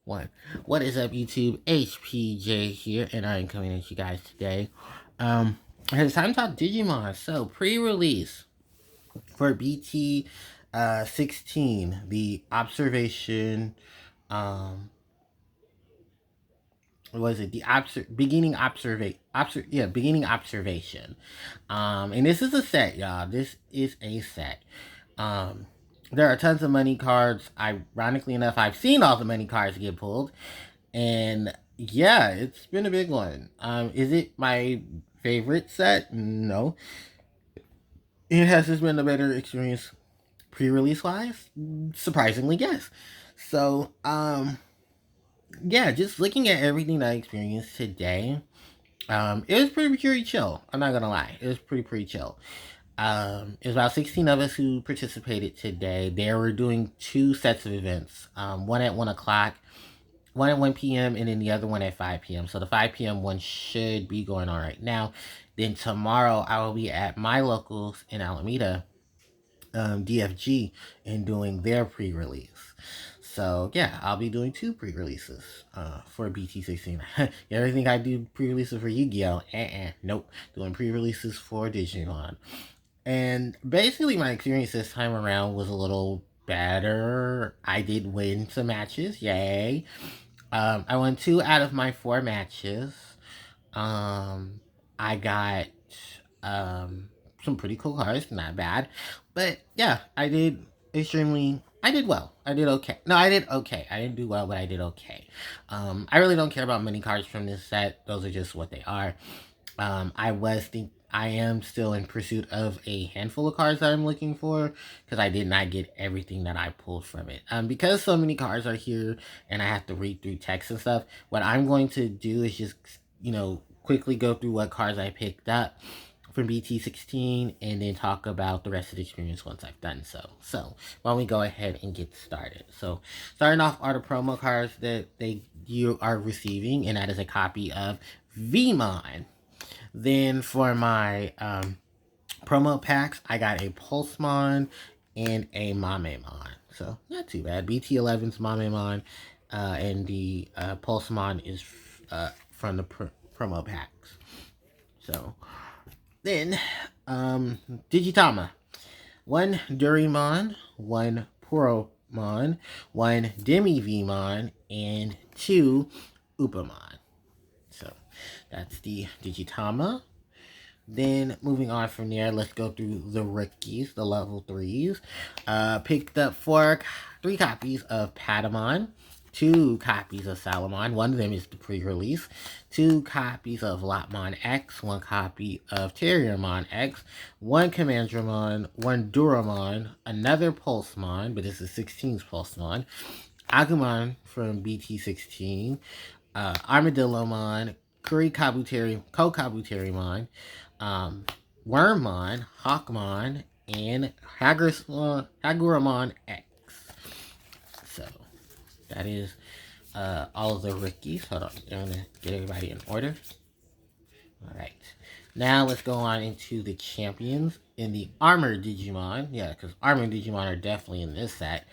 One. What is up, YouTube? HPJ here, and I am coming at you guys today. It's time to talk Digimon. So, pre-release for BT 16, the observation, what was it? The beginning beginning observation. And this is a set, y'all. This is a set. Um, there are tons of money cards. Ironically enough, I've seen all the money cards get pulled. And yeah, it's been a big one. Is it my favorite set? No. It has just been a better experience pre-release wise. Surprisingly, yes. So, yeah, just looking at everything that I experienced today, it was pretty chill. I'm not gonna lie. It was pretty chill. It was about 16 of us who participated today. They were doing two sets of events. One at 1 o'clock, one at 1 p.m., and then the other one at 5 p.m. So the 5 p.m. one should be going on right now. Then tomorrow I will be at my locals in Alameda, DFG, and doing their pre-release. So yeah, I'll be doing two pre-releases for BT16. Everything I do pre-releases for Yu-Gi-Oh! Nope. Doing pre-releases for Digimon. And basically my experience this time around was a little better. I did win some matches, yay. I won 2 out of my 4 matches. I got some pretty cool cards, not bad. But yeah, I did well. I did okay. No, I did okay. I didn't do well, but I did okay. I really don't care about many cards from this set. Those are just what they are. I am still in pursuit of a handful of cards that I'm looking for, because I did not get everything that I pulled from it. Because so many cards are here and I have to read through text and stuff, what I'm going to do is just, quickly go through what cards I picked up from BT16 and then talk about the rest of the experience once I've done so. So, why don't we go ahead and get started. So, starting off are the promo cards that you are receiving, and that is a copy of Vmon. Then for my promo packs, I got a Pulsemon and a Mamemon. So, not too bad. BT11's Mamemon, and the Pulsemon is from the promo packs. So, then, Digitama. 1 Durimon, 1 Puromon, 1 Demi-Vmon, and 2 Upamon. So, that's the Digitama. Then, moving on from there, let's go through the rookies, the level 3s. Picked up 3 copies of Patamon, 2 copies of Salamon. One of them is the pre-release. 2 copies of Lotmon X, 1 copy of Terriermon X, 1 Commandramon, 1 Duramon, another Pulsemon, but this is 16's Pulsemon, Agumon from BT16, Armadillomon, Kokabuterimon, Wormmon, Hawkmon, and Haguramon X. So, that is all of the rookies. Hold on, I'm going to get everybody in order. Alright. Now let's go on into the champions in the Armored Digimon. Yeah, because Armored Digimon are definitely in this set.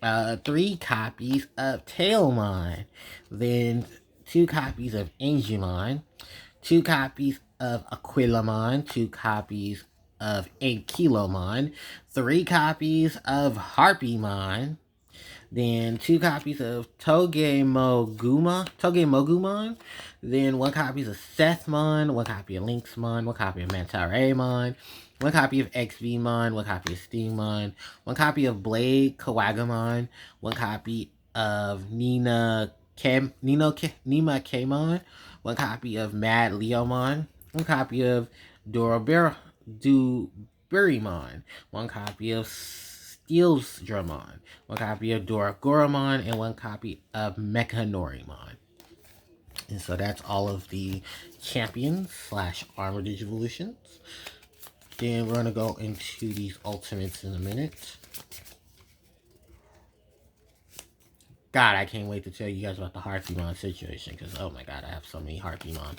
3 copies of Tailmon. Then 2 copies of Angemon. 2 copies of Aquilamon. 2 copies of Ankylomon. 3 copies of Harpiemon. Then 2 copies of Togemogumon. Then 1 copy of Sethmon, 1 copy of Lynxmon, 1 copy of Mantareimon, 1 copy of XVmon, 1 copy of Steammon, 1 copy of Blade Kawagamon, 1 copy of Nima Kamon, 1 copy of Mad Leomon, 1 copy of Duburimon, 1 copy of Steelsdramon, 1 copy of Doragoramon, and 1 copy of Mechanorimon. And so that's all of the champions / armor digivolutions. Then we're going to go into these ultimates in a minute. God, I can't wait to tell you guys about the Harpiemon situation, because oh my god, I have so many Harpiemon.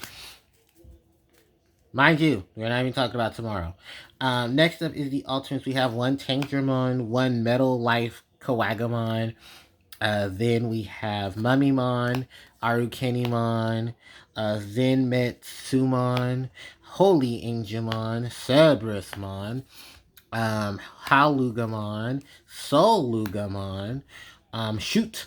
Mind you, we're not even talking about tomorrow. Next up is the ultimates. We have 1 Tankdramon, 1 Metal Life Kawagamon, Then we have Mummymon, Arukenimon, Zenmetsumon, Holy Angemon, Cerberusmon, Halugamon, Soulugamon, Shootmon,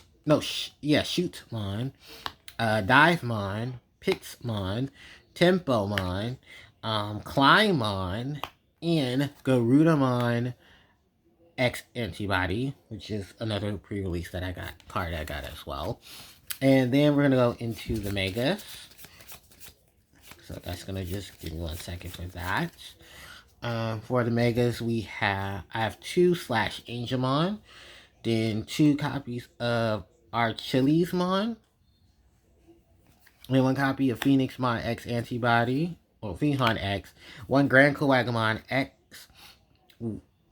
Divemon, Pixmon, Tempomon, Climon, and Garudamon X Antibody, which is another pre-release that I got, card I got as well. And then we're gonna go into the Megas. So that's gonna just give me 1 second for that. For the Megas, I have 2 Slash Angemon, then 2 copies of Archilismon, and 1 copy of Phoenixmon X Antibody, or Phoenixmon X, 1 Grand Coagamon X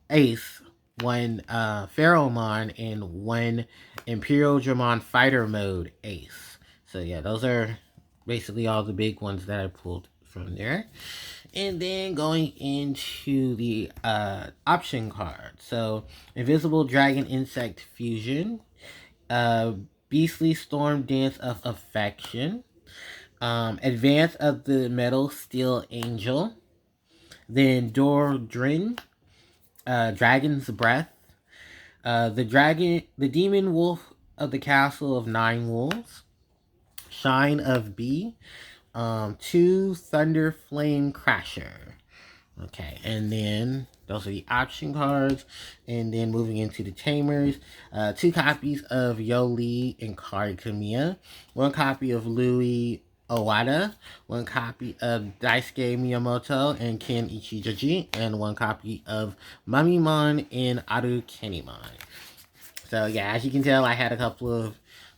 Ace, 1 Pheromon, and 1 Imperial Dramon Fighter Mode Ace. So yeah, those are basically all the big ones that I pulled from there. And then going into the option card. So Invisible Dragon Insect Fusion, Beastly Storm Dance of Affection, Advance of the Metal Steel Angel, then Dordrin, Dragon's Breath, the Demon Wolf of the Castle of Nine Wolves, Shine of B, 2 Thunder Flame Crasher. Okay, and then those are the option cards. And then moving into the Tamers, 2 copies of Yoli and Kari Kamiya, 1 copy of Louis Owada, 1 copy of Daisuke Miyamoto and Ken Ichijoji, and 1 copy of Mummymon and Arukenimon. So yeah, as you can tell, I had a couple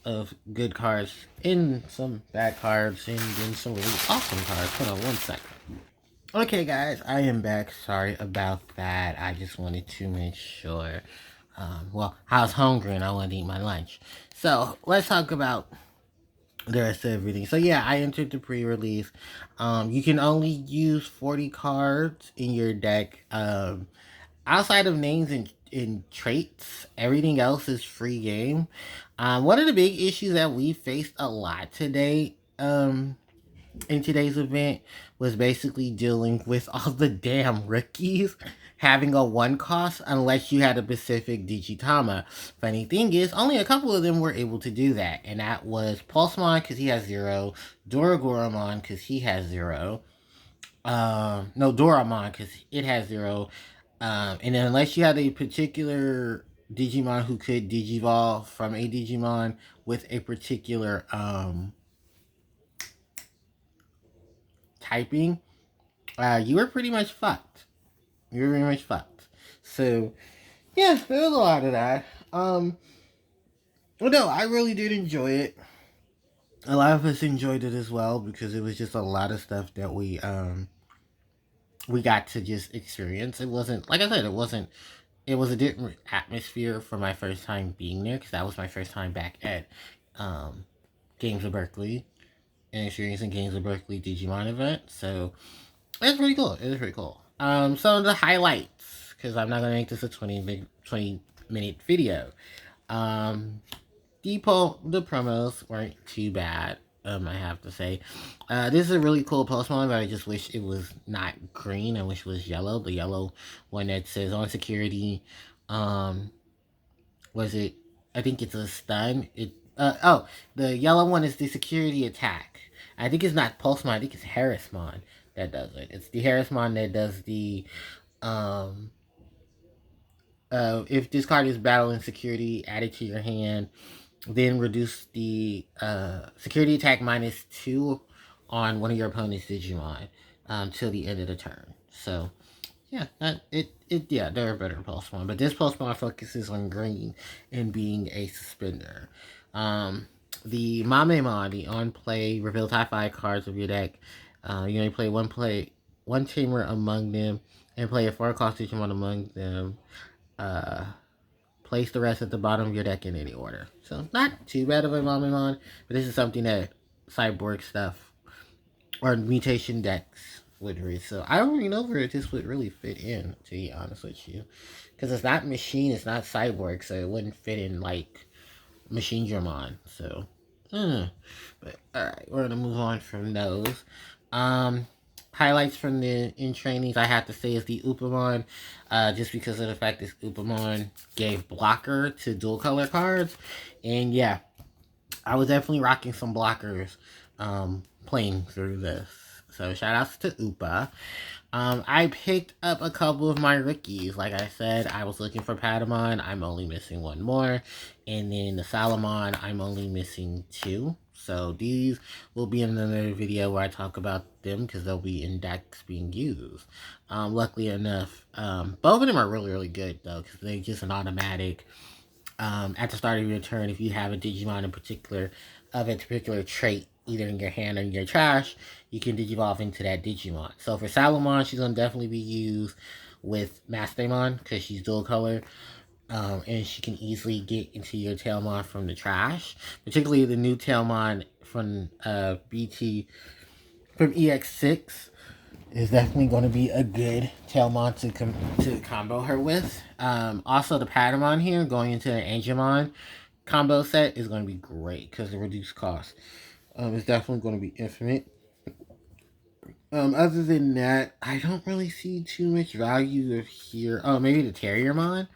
of good cards and some bad cards and then some really awesome cards. Hold on 1 second. Okay, guys, I am back. Sorry about that. I just wanted to make sure. Well, I was hungry and I wanted to eat my lunch. So let's talk about the rest of everything. So yeah, I entered the pre-release. You can only use 40 cards in your deck. Outside of names and traits, everything else is free game. One of the big issues that we faced a lot today, in today's event, was basically dealing with all the damn rookies having a 1 cost unless you had a specific Digitama. Funny thing is, only a couple of them were able to do that, and that was Pulsemon because he has 0, Doragoramon because he has 0, no, Doramon because it has 0, and then unless you had a particular Digimon who could Digivolve from a Digimon with a particular typing, you were pretty much fucked. You were pretty much fucked. So, yeah, there was a lot of that. Well, no, I really did enjoy it. A lot of us enjoyed it as well because it was just a lot of stuff that we got to just experience. It wasn't, like I said, it was a different atmosphere for my first time being there because that was my first time back at Games of Berkeley and experiencing Games of Berkeley Digimon event. So it's pretty cool. It was pretty cool. Some of the highlights, because I'm not gonna make this a 20-minute video. The promos weren't too bad. I have to say, this is a really cool Pokemon, but I just wish it was not green. I wish it was yellow. The yellow one that says on security. Was it? I think it's a stun. The yellow one is the security attack. I think it's not Pulsemon. I think it's Harrismon that does it. It's the Harrismon that does the if this card is battling security, add it to your hand. Then reduce the security attack -2 on one of your opponent's Digimon till the end of the turn. So yeah, there are better Pokemon, but this Pokemon focuses on green and being a suspender. The Mamemon, the on-play reveal top 5 cards of your deck. You only play one tamer among them, and play a 4-cost Digimon among them. Place the rest at the bottom of your deck in any order. So not too bad of a Mamemon, but this is something that Cyborg stuff or mutation decks would read. So I don't even know where this would really fit in, to be honest with you, because it's not machine, it's not Cyborg, so it wouldn't fit in like Machine Dramon. So, but alright, we're gonna move on from those. Um, Highlights from the in trainings I have to say is the Upamon, just because of the fact this Upamon gave blocker to dual color cards, and yeah, I was definitely rocking some blockers, playing through this. So shout outs to Upa. I picked up a couple of my rookies. Like I said, I was looking for Patamon. I'm only missing one more. And then the Salamon, I'm only missing two. So these will be in another video where I talk about them because they'll be in decks being used. Luckily enough, both of them are really, really good though because they're just an automatic. At the start of your turn, if you have a Digimon in particular of a particular trait, either in your hand or in your trash, you can Digivolve into that Digimon. So for Salamon, she's going to definitely be used with Mastemon because she's dual color. And she can easily get into your Tailmon from the trash. Particularly the new Tailmon from BT from EX6 is definitely going to be a good Tailmon to combo her with. Also, the Patamon here going into an Angemon combo set is going to be great because the reduced cost. It's definitely going to be infinite. Other than that, I don't really see too much value of here. Oh, maybe the Terriermon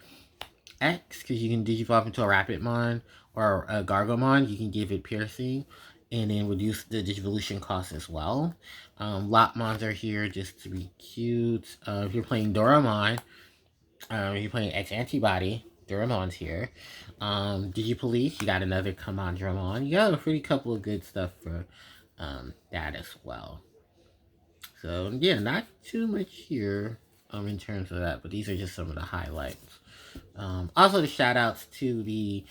X, because you can Digivolve into a Rapidmon or a Gargomon. You can give it Piercing and then reduce the Digivolution cost as well. Lopmons are here just to be cute. If you're playing Doramon, if you're playing X Antibody, Doramon's here. Digipolice, you got another Commandramon. You got a pretty couple of good stuff for that as well. So yeah, not too much here in terms of that, but these are just some of the highlights. Also, the shout outs to the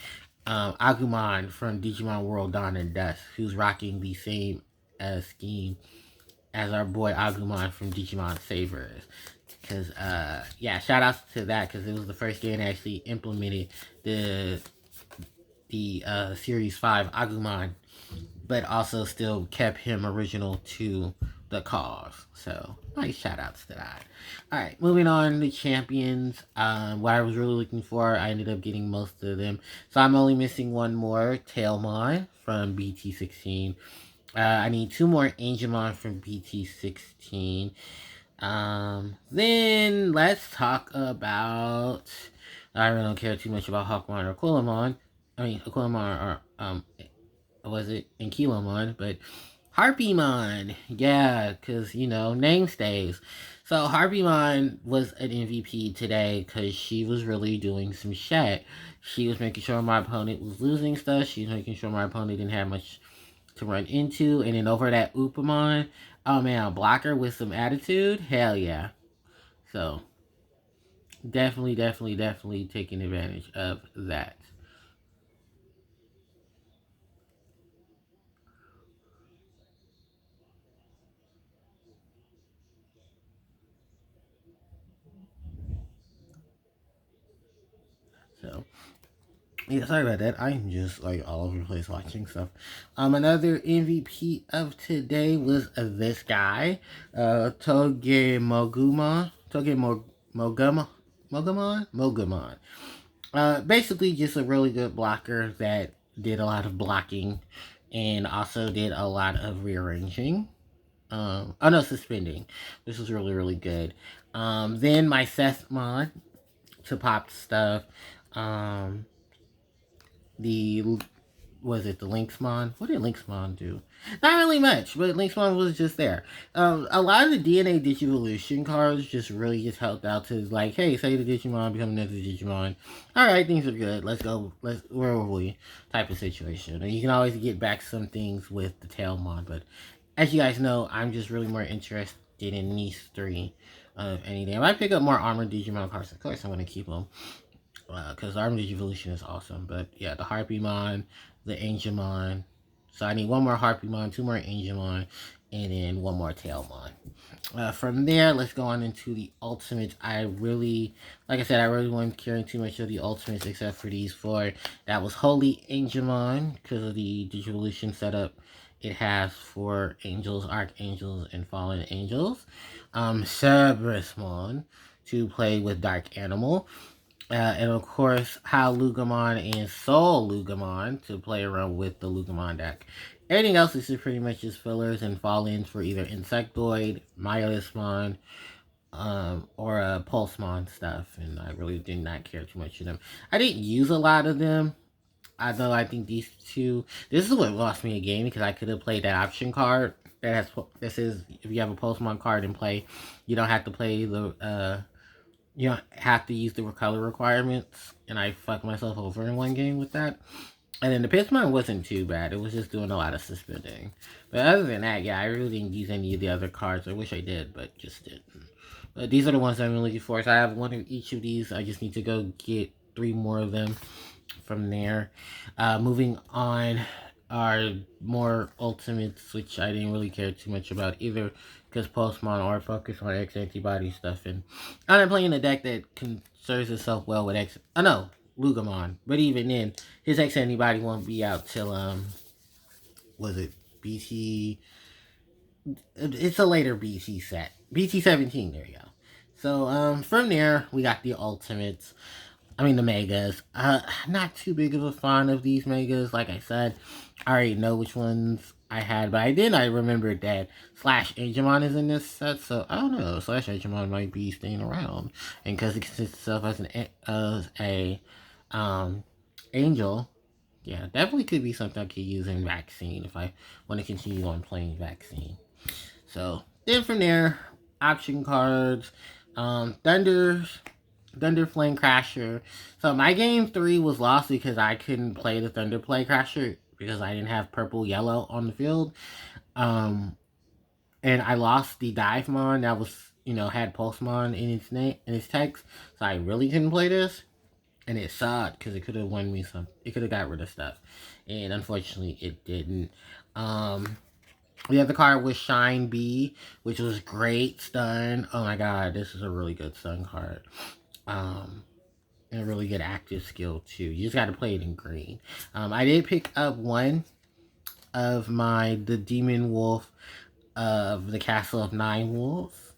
Agumon from Digimon World Dawn and Dusk, who's rocking the same scheme as our boy Agumon from Digimon Savers. Because, yeah, shout outs to that, because it was the first game that actually implemented the Series 5 Agumon, but also still kept him original to the cause. So, nice shout outs to that. Alright, moving on to champions. What I was really looking for, I ended up getting most of them. So, I'm only missing one more, Tailmon from BT16. I need two more Angemon from BT16. Then let's talk about. I really don't care too much about Hawkmon or Aquilamon. I mean, Aquilamon or was it Ankylomon? But Harpiemon, yeah, because you know name stays. So Harpiemon was an MVP today because she was really doing some shit. She was making sure my opponent was losing stuff. She was making sure my opponent didn't have much to run into. And then over that Upamon, oh man, a blocker with some attitude? Hell yeah. So, definitely taking advantage of that. So, yeah, sorry about that. I'm just like all over the place watching stuff. Another MVP of today was this guy, Mogamon. Basically just a really good blocker that did a lot of blocking and also did a lot of rearranging. Oh no, suspending. This was really, really good. Then my Sethmon to pop stuff. Um, the was it the Lynxmon? What did Lynxmon do? Not really much, but Lynxmon was just there. A lot of the DNA Digivolution cards just really just helped out to like, hey, say the Digimon become another Digimon. All right, things are good. Let's go. Where were we? Type of situation. And you can always get back some things with the Tailmon, but as you guys know, I'm just really more interested in these three of anything. If I pick up more armored Digimon cards, of course I'm gonna keep them. Because the Armored Evolution is awesome. But yeah, the Harpiemon, the Angemon. So I need one more Harpiemon, two more Angemon, and then one more Tailmon. From there, let's go on into the Ultimates. Like I said, I really wasn't caring too much of the Ultimates except for these four. That was Holy Angemon, because of the Digivolution setup it has for Angels, Archangels, and Fallen Angels. Cerebrusmon to play with Dark Animal. And of course, How Lugamon and Soul Lugamon to play around with the Lugamon deck. Everything else is just pretty much just fillers and fall-ins for either Insectoid, Myotismon, or Pulsemon stuff. And I really did not care too much for them. I didn't use a lot of them. Although I think these two, this is what lost me a game because I could have played that option card that has, this is, if you have a Pokemon card in play, you don't have to play you don't have to use the color requirements, and I fucked myself over in one game with that. And then the Pitsmon wasn't too bad, it was just doing a lot of suspending. But other than that, yeah, I really didn't use any of the other cards. I wish I did, but just didn't. But these are the ones I'm looking for, so I have one of each of these. I just need to go get 3 more of them from there. Moving on are more ultimates, which I didn't really care too much about either, because Pokemon are focused on X antibody stuff, and I'm playing a deck that conserves itself well with X. I know Lugamon, but even then, his X antibody won't be out till was it BT? It's a later BT set, BT17. There you go. So from there we got the ultimates. I mean the megas. Not too big of a fan of these megas. Like I said, I already know which ones I had, but I remembered that Slash Digimon is in this set, so I don't know. Slash Digimon might be staying around, and because it consists itself as a angel, yeah, definitely could be something I could use in Vaccine if I want to continue on playing Vaccine. So then from there, option cards, Thunder Flame Crasher. So my game 3 was lost because I couldn't play the Thunder Play Crasher because I didn't have purple yellow on the field. And I lost the Divemon that was, had Pulsemon in its name, in its text. So I really couldn't play this. And it sucked because it could have won me some. It could have got rid of stuff. And unfortunately it didn't. The other card was Shine B, which was great. Stun. Oh my god, this is a really good stun card. And a really good active skill too. You just got to play it in green. I did pick up one of the Demon Wolf of the Castle of Nine Wolves.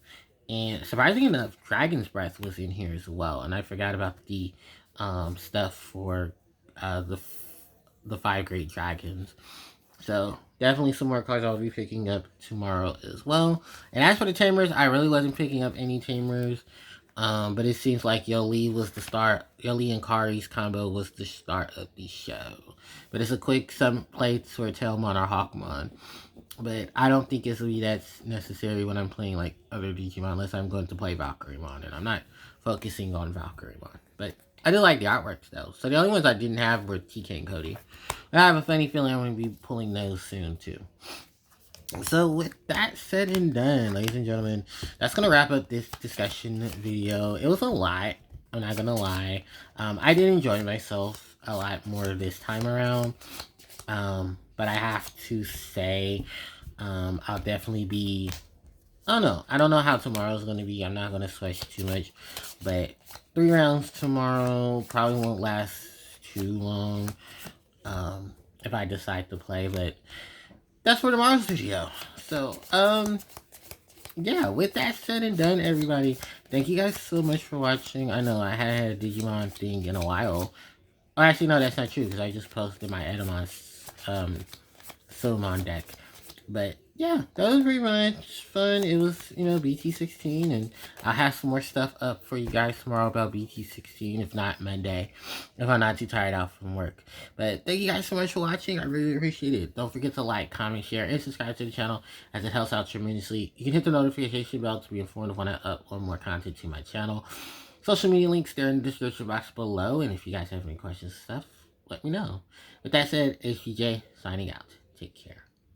And surprisingly enough, Dragon's Breath was in here as well. And I forgot about the stuff for the 5 Great Dragons. So definitely some more cards I'll be picking up tomorrow as well. And as for the Tamers, I really wasn't picking up any Tamers. But it seems like Yoli was the start. Yoli and Kari's combo was the start of the show. But it's a quick some plates for Tailmon or Hawkmon. But I don't think it's really that necessary when I'm playing like other Digimon unless I'm going to play Valkyremon. And I'm not focusing on Valkyremon. But I do like the artworks though. So the only ones I didn't have were TK and Cody. I have a funny feeling I'm going to be pulling those soon too. So with that said and done, ladies and gentlemen, that's going to wrap up this discussion video. It was a lot, I'm not going to lie. I did enjoy myself a lot more this time around. But I have to say, I'll definitely be, I don't know how tomorrow's going to be. I'm not going to sweat too much. But 3 rounds tomorrow probably won't last too long. If I decide to play, but that's for tomorrow's video. So, yeah, with that said and done, everybody, thank you guys so much for watching. I know I hadn't had a Digimon thing in a while. Oh, actually, no, that's not true, because I just posted my Edamon, Silmon deck. But, yeah, that was pretty much fun. It was, BT16, and I'll have some more stuff up for you guys tomorrow about BT16, if not Monday, if I'm not too tired out from work. But thank you guys so much for watching. I really appreciate it. Don't forget to like, comment, share, and subscribe to the channel, as it helps out tremendously. You can hit the notification bell to be informed when I upload more content to my channel. Social media links, they're in the description box below, and if you guys have any questions and stuff, let me know. With that said, it's PJ, signing out. Take care.